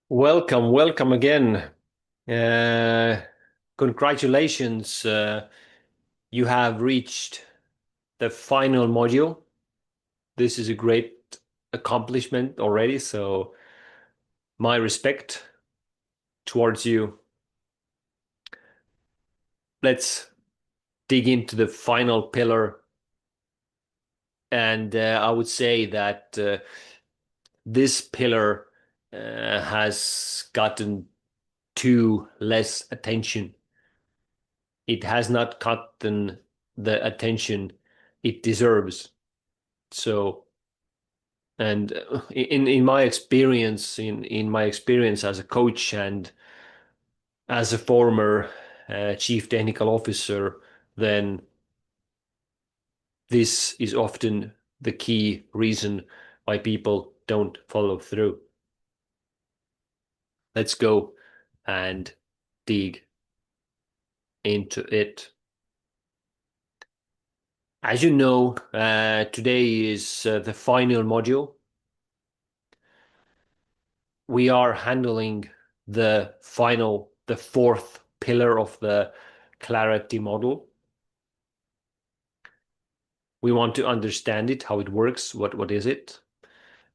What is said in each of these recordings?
Welcome again. Uh, Congratulations, you have reached the final module. This is a great accomplishment already, so my respect towards you. Let's dig into the final pillar, and I would say that this pillar has gotten too less attention. It has not gotten the attention it deserves. So, and in my experience, in my experience as a coach and as a former chief technical officer, then this is often the key reason why people don't follow through. Let's go and dig into it. As you know, today is the final module. We are handling the fourth pillar of the clarity model. We want to understand it, how it works, what is it.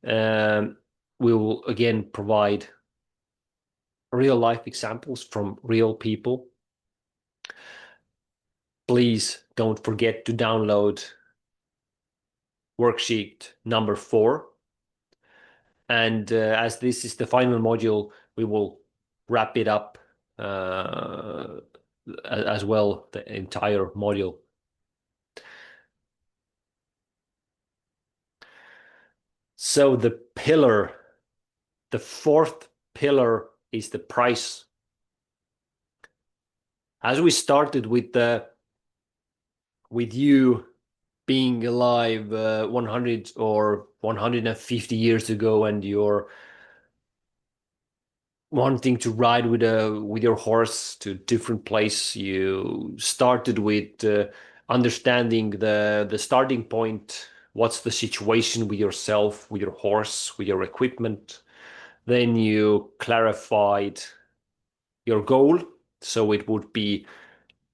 Um, we will again provide real life examples from real people. Please don't forget to download worksheet number 4. And as this is the final module, we will wrap it up as well, the entire module. So the fourth pillar is the price. As we started with you being alive 100 or 150 years ago, and you're wanting to ride with your horse to a different place, you started with understanding the starting point. What's the situation with yourself, with your horse, with your equipment? Then you clarified your goal, so it would be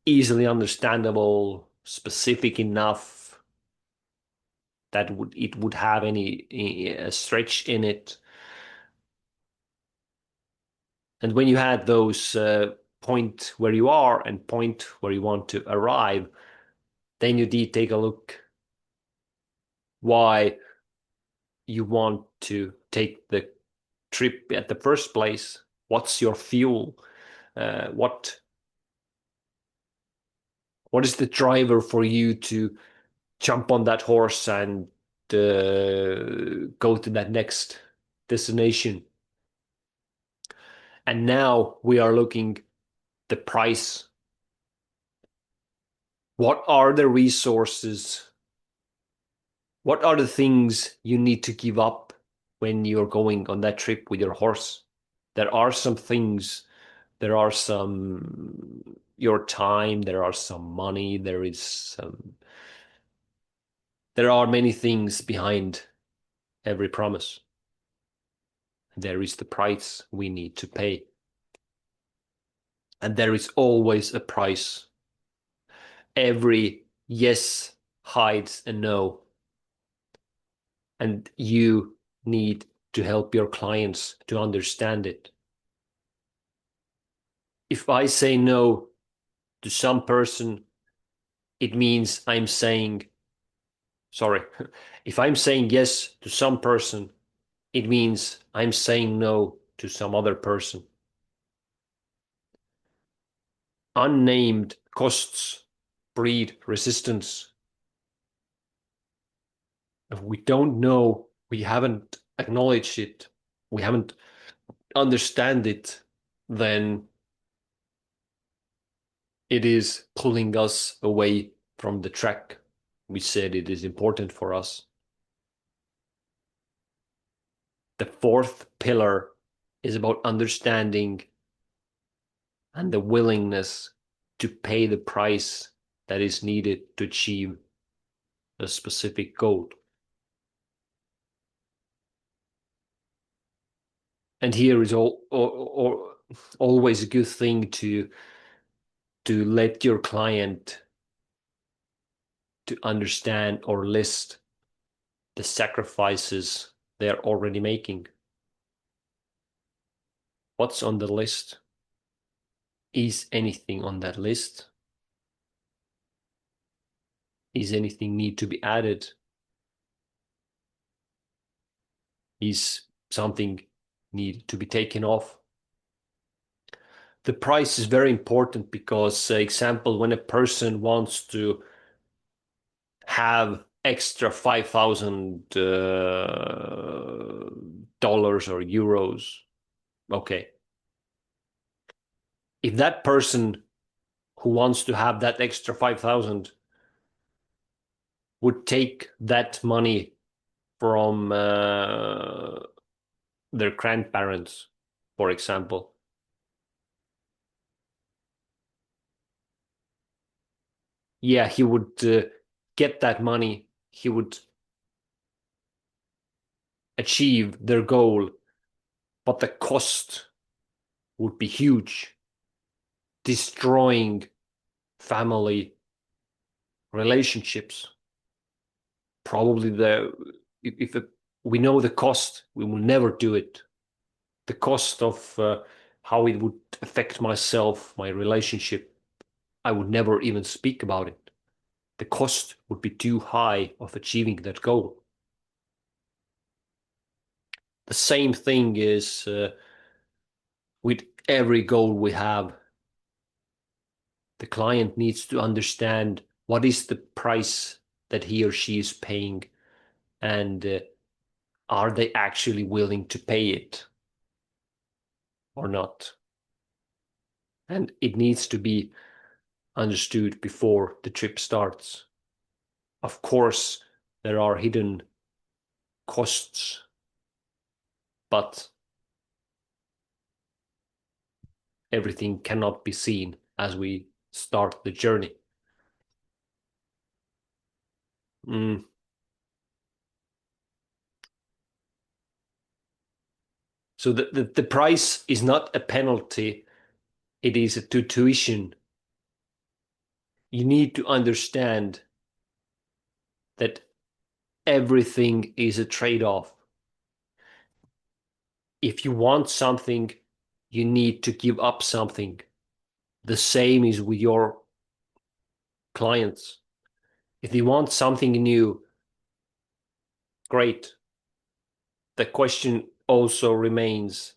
easily understandable, specific enough that it would have any stretch in it. And when you had those point where you are and point where you want to arrive, then you did take a look why you want to take the trip at the first place. What's your fuel? What is the driver for you to jump on that horse and go to that next destination? And now we are looking the price. What are the resources? What are the things you need to give up when you're going on that trip with your horse? There are some things, there are some your time, there are some money, there are many things behind every promise. There is the price we need to pay. And there is always a price. Every yes hides a no. And you need to help your clients to understand it. If I say no to some person, it means I'm saying, sorry, if I'm saying yes to some person, it means I'm saying no to some other person. Unnamed costs breed resistance. If we don't know, we haven't acknowledged it, we haven't understand it, then it is pulling us away from the track we said it is important for us. The fourth pillar is about understanding and the willingness to pay the price that is needed to achieve a specific goal. And here is or always a good thing to let your client to understand or list the sacrifices they're already making. What's on the list? Is anything on that list? Is anything need to be added? Is something need to be taken off? The price is very important because, example, when a person wants to have extra $5,000 or euros, okay. If that person who wants to have that extra 5,000 would take that money from their grandparents, for example, yeah, he would get that money. He would achieve their goal, but the cost would be huge, destroying family relationships. Probably if we know the cost, we will never do it. The cost of how it would affect myself, my relationship, I would never even speak about it. The cost would be too high of achieving that goal. The same thing is with every goal we have. The client needs to understand what is the price that he or she is paying, and are they actually willing to pay it or not? And it needs to be understood before the trip starts. Of course, there are hidden costs, but everything cannot be seen as we start the journey. Mm. So the price is not a penalty, it is a tuition. You need to understand that everything is a trade-off. If you want something, you need to give up something. The same is with your clients. If they want something new, great. The question also remains,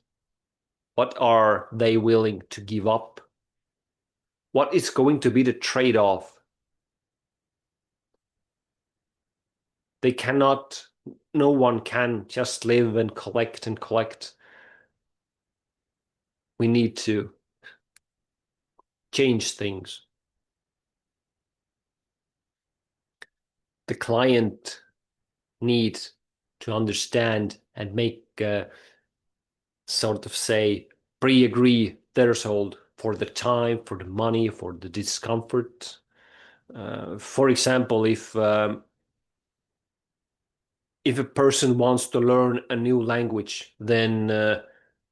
what are they willing to give up? What is going to be the trade-off? They cannot, no one can just live and collect and collect. We need to change things. The client needs to understand and make sort of say pre-agree threshold for the time, for the money, for the discomfort. For example, if a person wants to learn a new language, then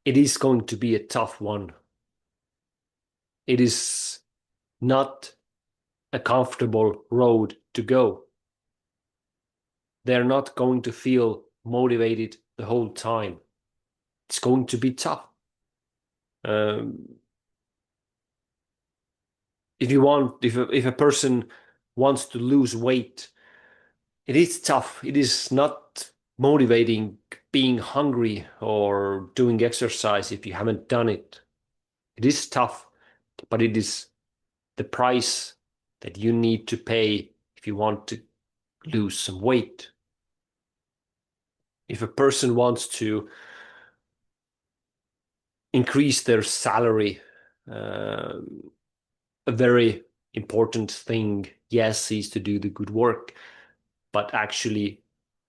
it is going to be a tough one. It is not a comfortable road to go. They're not going to feel motivated the whole time. It's going to be tough. If a person wants to lose weight, it is tough. It is not motivating being hungry or doing exercise if you haven't done it. It is tough, but it is the price that you need to pay if you want to lose some weight. If a person wants to increase their salary, uh, a very important thing, yes, is to do the good work, but actually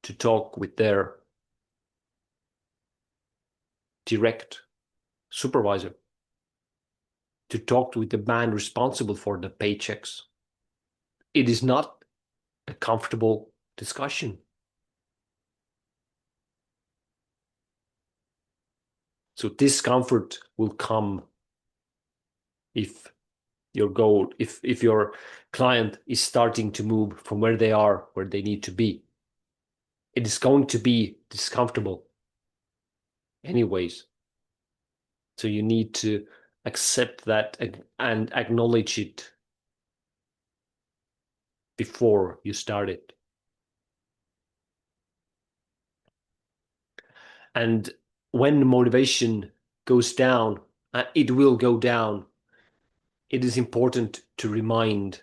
to talk with their direct supervisor, to talk with the man responsible for the paychecks. It is not a comfortable discussion. So discomfort will come if if your client is starting to move from where they are, where they need to be. It is going to be discomfortable anyways. So you need to accept that and acknowledge it before you start it. And when motivation goes down, it will go down. It is important to remind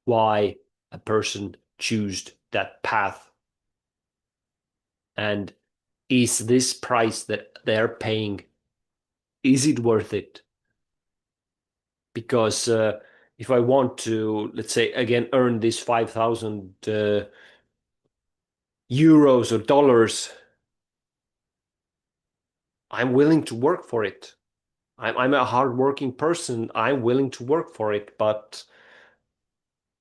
why a person chose that path. And is this price that they're paying, is it worth it? Because if I want to, let's say, again, earn this 5,000 euros or dollars, I'm willing to work for it. I'm a hardworking person. I'm willing to work for it, but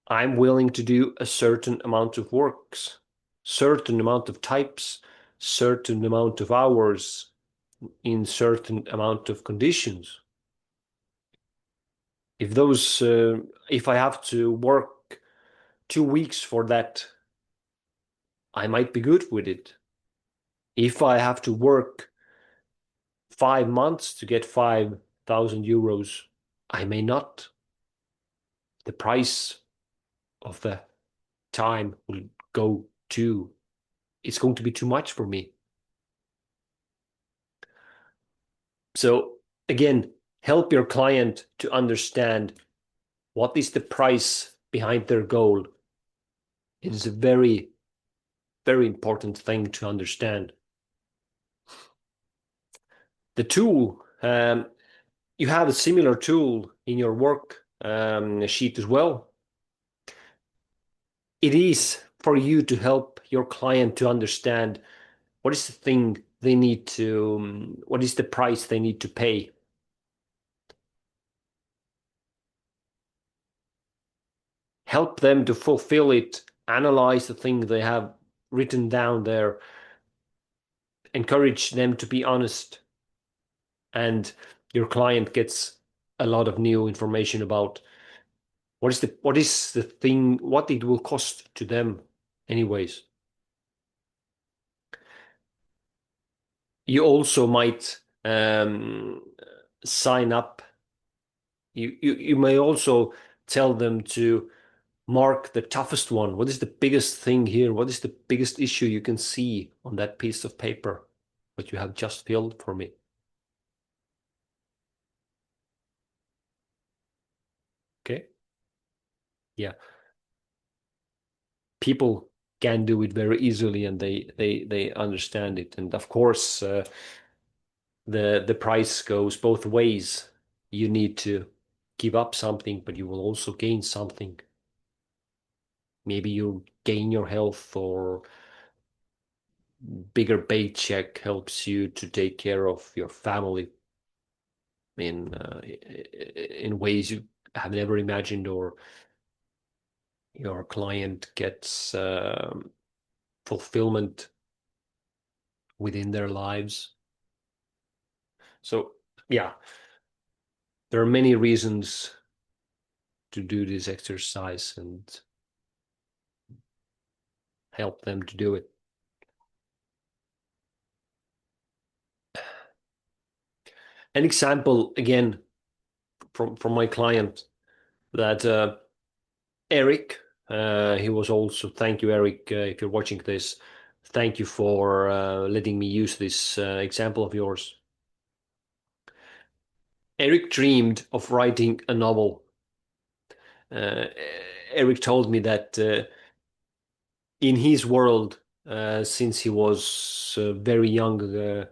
I'm willing to do a certain amount of works, certain amount of types, certain amount of hours in certain amount of conditions. If I have to work 2 weeks for that, I might be good with it. If I have to work 5 months to get 5,000 euros, I may not. The price of the time will go to, it's going to be too much for me. So again, help your client to understand what is the price behind their goal. It is a very, very important thing to understand. The tool, you have a similar tool in your work sheet as well. It is for you to help your client to understand what is the thing they need to, what is the price they need to pay. Help them to fulfill it, analyze the thing they have written down there, encourage them to be honest, and your client gets a lot of new information about what is the thing, what it will cost to them anyways. You also might sign up. You may also tell them to mark the toughest one. What is the biggest thing here? What is the biggest issue you can see on that piece of paper, what you have just filled for me? Okay. Yeah. People can do it very easily and they understand it. And of course, the price goes both ways. You need to give up something, but you will also gain something. Maybe you gain your health, or bigger paycheck helps you to take care of your family in ways you have never imagined, or your client gets fulfillment within their lives. So yeah, there are many reasons to do this exercise and help them to do it. An example again from my client, that Eric, he was also, thank you, Eric, if you're watching this, thank you for letting me use this example of yours. Eric dreamed of writing a novel. Uh, Eric told me that in his world, since he was a very young,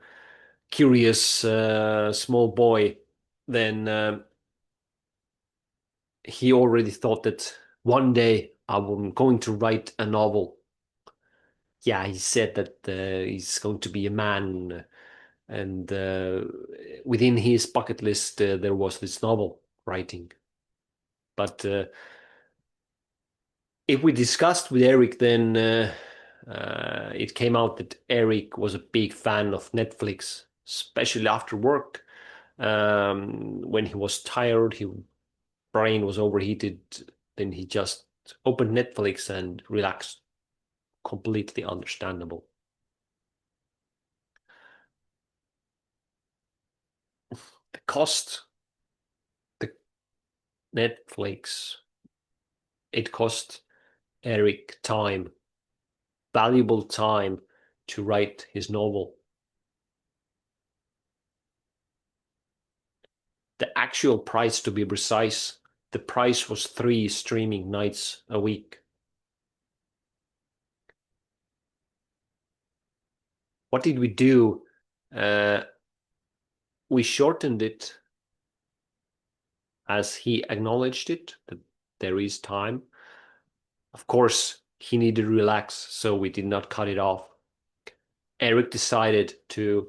curious, small boy, then he already thought that one day I'm going to write a novel. Yeah, he said that he's going to be a man, and within his bucket list there was this novel writing. But if we discussed with Eric, then it came out that Eric was a big fan of Netflix, especially after work. When he was tired, his brain was overheated, then he just opened Netflix and relaxed. Completely understandable. The cost, the Netflix, it cost Eric time, valuable time to write his novel. The actual price, to be precise, the price was 3 streaming nights a week. What did we do? Uh, we shortened it as he acknowledged it, that there is time. Of course, he needed to relax, so we did not cut it off. Eric decided to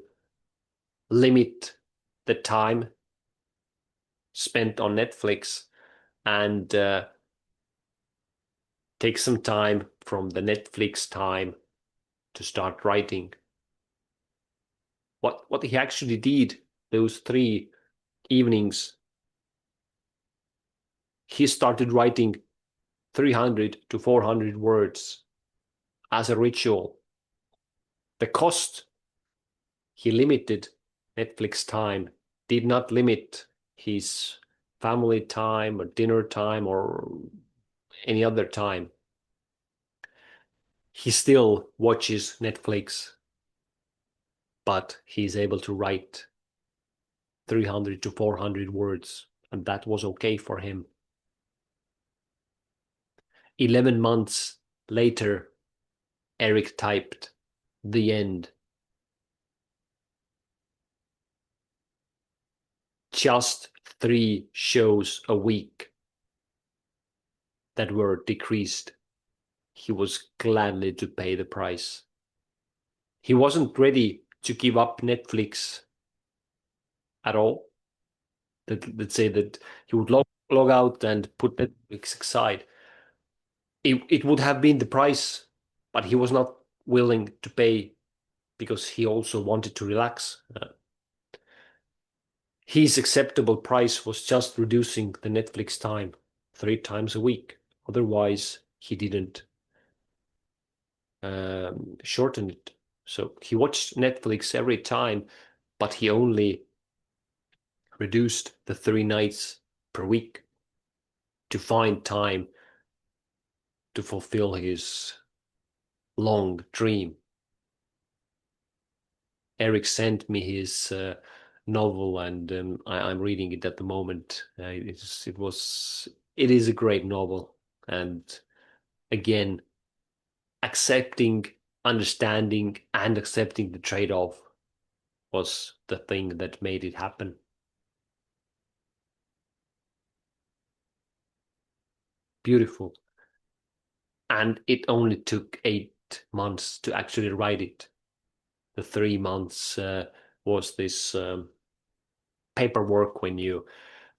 limit the time spent on Netflix and take some time from the Netflix time to start writing. What he actually did those 3 evenings, he started writing 300 to 400 words as a ritual. The cost, he limited Netflix time, did not limit his family time or dinner time or any other time. He still watches Netflix, but he's able to write 300 to 400 words, and that was okay for him. 11 months later, Eric typed the end. Just 3 shows a week that were decreased. He was gladly to pay the price. He wasn't ready to give up Netflix at all. Let's say that he would log out and put Netflix aside. It would have been the price, but he was not willing to pay because he also wanted to relax. His acceptable price was just reducing the Netflix time 3 times a week. Otherwise, he didn't shorten it. So he watched Netflix every time, but he only reduced the 3 nights per week to find time to fulfill his long dream. Eric sent me his novel, and I'm reading it at the moment. It is a great novel, and again, accepting, understanding, and accepting the trade-off was the thing that made it happen. Beautiful. And it only took 8 months to actually write it. The 3 months was this paperwork when you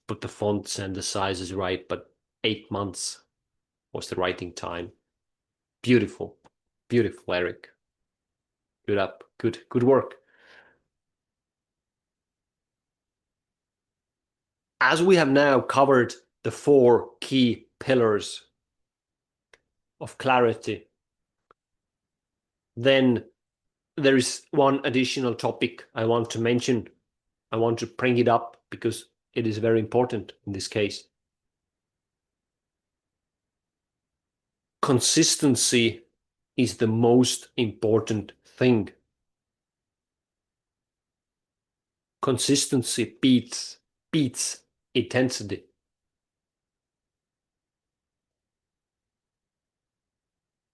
put the fonts and the sizes right, but 8 months was the writing time. Beautiful, beautiful, Eric. Good up, good work. As we have now covered the 4 key pillars of clarity, then there is one additional topic I want to mention. I want to bring it up because it is very important in this case. Consistency is the most important thing. Consistency beats intensity.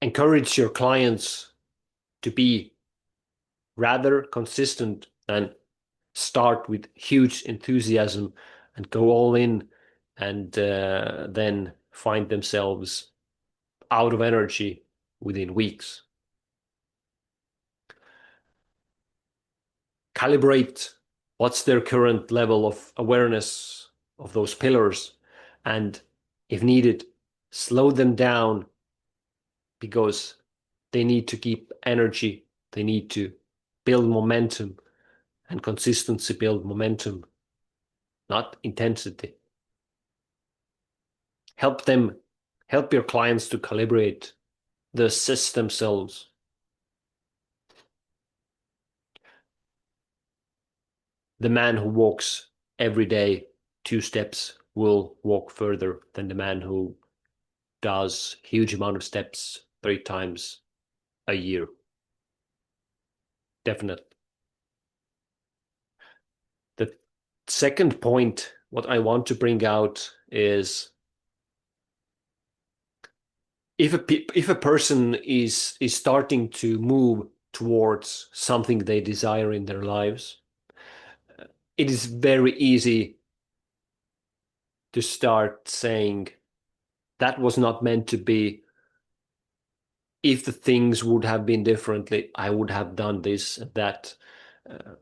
Encourage your clients to be rather consistent than start with huge enthusiasm and go all in and then find themselves out of energy within weeks. Calibrate what's their current level of awareness of those pillars, and if needed, slow them down, because They need to keep energy. They need to build momentum, and consistency build momentum, not intensity. Help them, help your clients to calibrate the assess themselves. The man who walks every day 2 steps will walk further than the man who does huge amount of steps 3 times a year. Definitely. The second point, what I want to bring out is if a person is starting to move towards something they desire in their lives, it is very easy to start saying that was not meant to be. If the things would have been differently, I would have done this and that. Uh,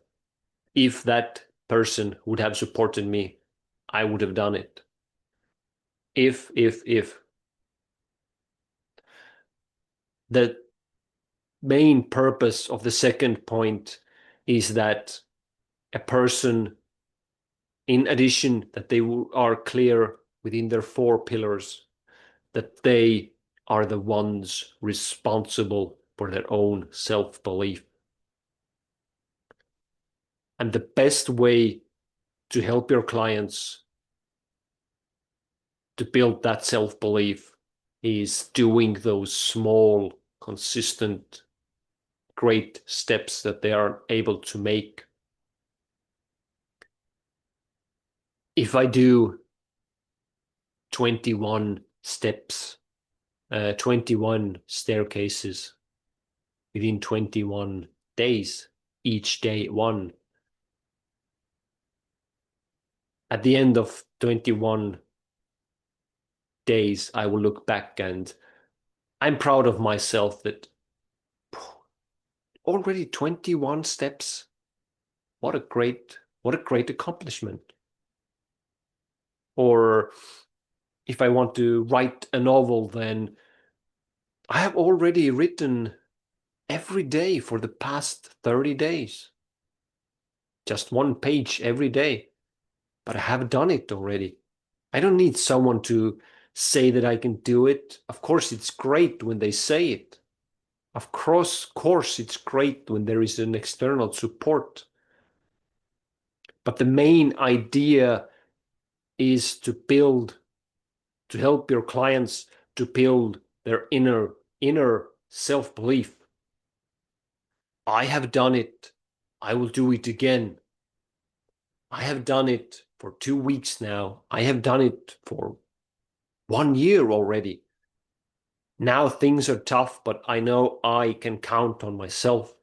if that person would have supported me, I would have done it. If. The main purpose of the second point is that a person, in addition, that they are clear within their 4 pillars, that they are the ones responsible for their own self-belief. And the best way to help your clients to build that self-belief is doing those small, consistent, great steps that they are able to make. If I do 21 steps, 21 staircases within 21 days, each day one, at the end of 21 days, I will look back and I'm proud of myself that already 21 steps. What a great accomplishment. Or if I want to write a novel, then I have already written every day for the past 30 days. Just 1 page every day. But I have done it already. I don't need someone to say that I can do it. Of course, it's great when they say it. Of course, it's great when there is an external support. But the main idea is to help your clients to build their inner self-belief. I have done it. I will do it again. I have done it for 2 weeks now. I have done it for 1 year already. Now things are tough, but I know I can count on myself.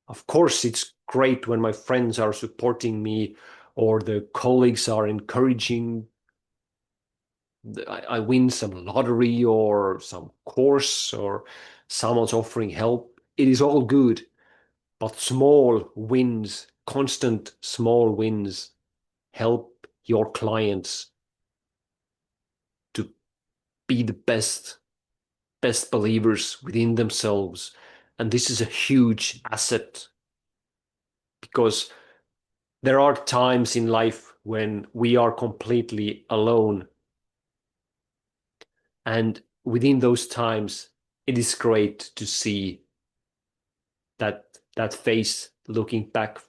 Of course, it's great when my friends are supporting me or the colleagues are encouraging. I win some lottery or some course or someone's offering help. It is all good, but small wins, constant small wins help your clients to be the best believers within themselves. And this is a huge asset because there are times in life when we are completely alone. And within those times, it is great to see that face looking back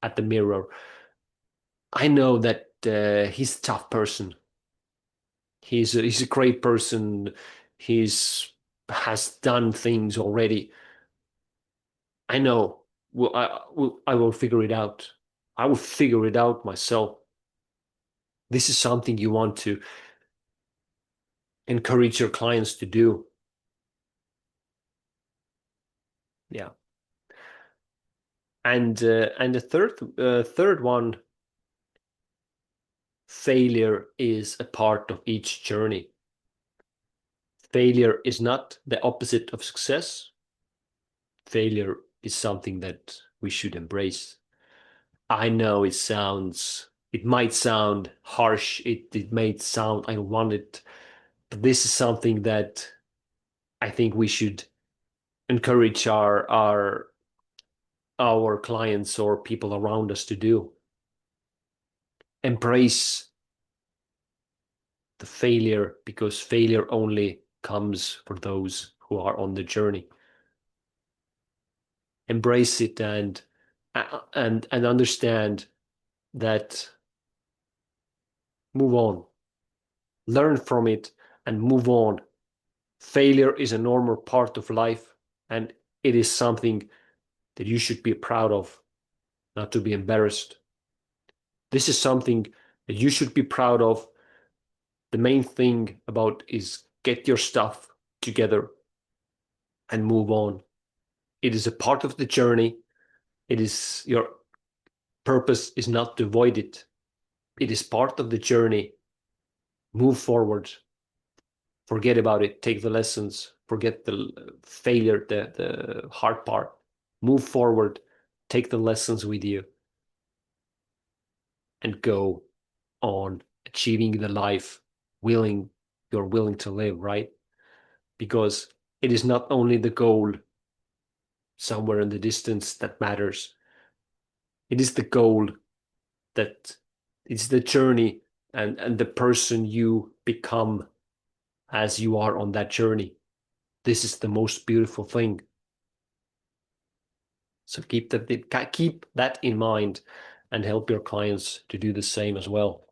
at the mirror. I know that he's a tough person. He's a great person. He's has done things already. I know. I will figure it out. I will figure it out myself. This is something you want to encourage your clients to do. Yeah. And the third one, failure is a part of each journey. Failure is not the opposite of success. Failure is something that we should embrace. I know it might sound harsh, it might sound I don't want it, but this is something that I think we should encourage our clients or people around us to do. Embrace the failure, because failure only comes for those who are on the journey. Embrace it and understand that, move on, learn from it and move on. Failure is a normal part of life, and it is something that you should be proud of, not to be embarrassed. This is something that you should be proud of. The main thing about is get your stuff together and move on. It is a part of the journey. It is your purpose is not to avoid it. It is part of the journey. Move forward. Forget about it. Take the lessons. Forget the failure, the hard part. Move forward. Take the lessons with you and go on achieving the life you're willing to live, right? Because it is not only the goal somewhere in the distance that matters. It is the goal that it's the journey and the person you become as you are on that journey. This is the most beautiful thing. So keep that in mind and help your clients to do the same as well.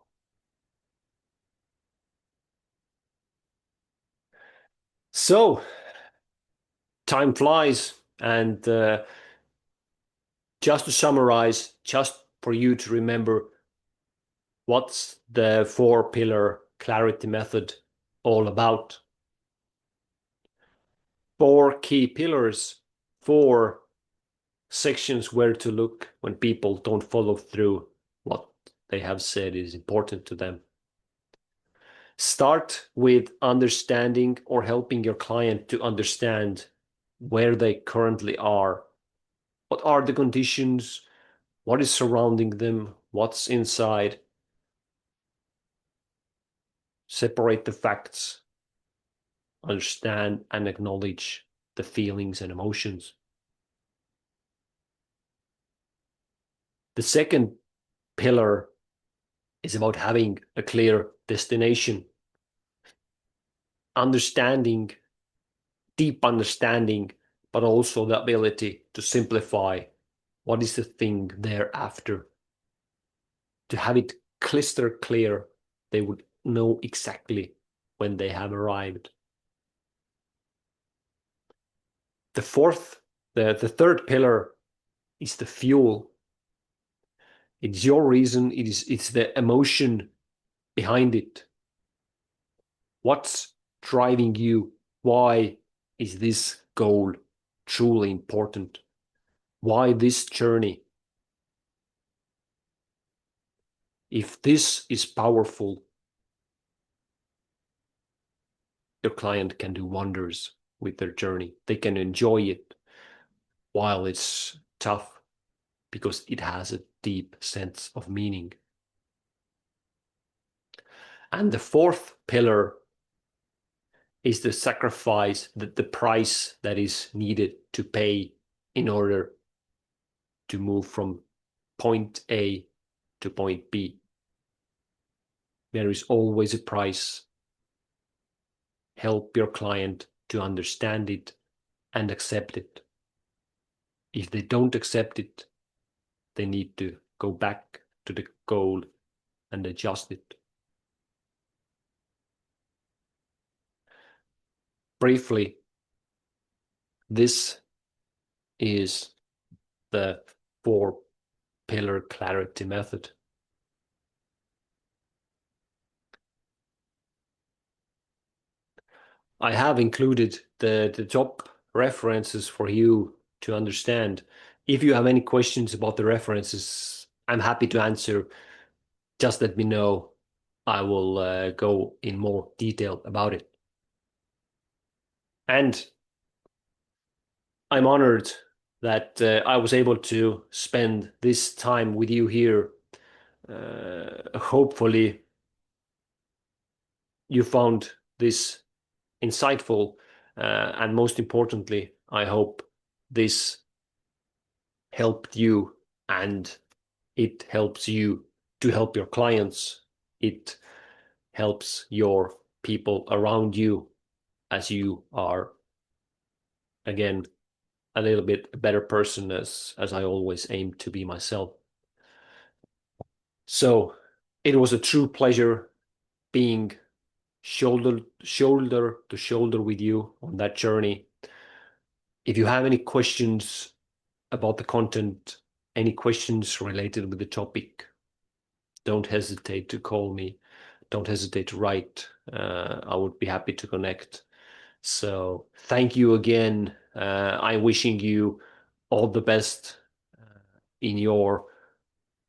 So time flies, and just to summarize, just for you to remember, what's the 4-pillar clarity method all about? 4 key pillars, 4 sections where to look when people don't follow through what they have said is important to them. Start with understanding or helping your client to understand where they currently are. What are the conditions? What is surrounding them? What's inside? Separate the facts. Understand and acknowledge the feelings and emotions. The second pillar is about having a clear destination. Understanding, deep understanding, but also the ability to simplify what is the thing thereafter. To have it crystal clear, they would know exactly when they have arrived. The third pillar is the fuel. It's your reason, it's the emotion behind it. What's driving you? Why is this goal truly important? Why this journey? If this is powerful, your client can do wonders with their journey. They can enjoy it while it's tough because it has a deep sense of meaning. And the fourth pillar is the sacrifice, the price that is needed to pay in order to move from point A to point B. There is always a price. Help your client to understand it and accept it. If they don't accept it, they need to go back to the goal and adjust it. Briefly, this is the 4-pillar clarity method. I have included the top references for you to understand. If you have any questions about the references, I'm happy to answer. Just let me know. I will go in more detail about it. And I'm honored that I was able to spend this time with you here. Hopefully, you found this insightful, And most importantly, I hope this helped you and it helps you to help your clients. It helps your people around you as you are, again, a little bit a better person as I always aim to be myself. So it was a true pleasure being shoulder to shoulder with you on that journey. If you have any questions about the content, any questions related with the topic, don't hesitate to call me. Don't hesitate to write. I would be happy to connect. So thank you again. I'm wishing you all the best in your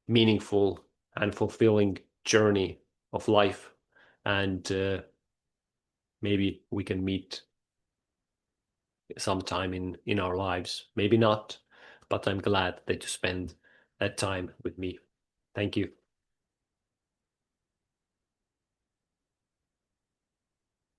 meaningful and fulfilling journey of life. And maybe we can meet sometime in our lives. Maybe not, but I'm glad that you spend that time with me. Thank you.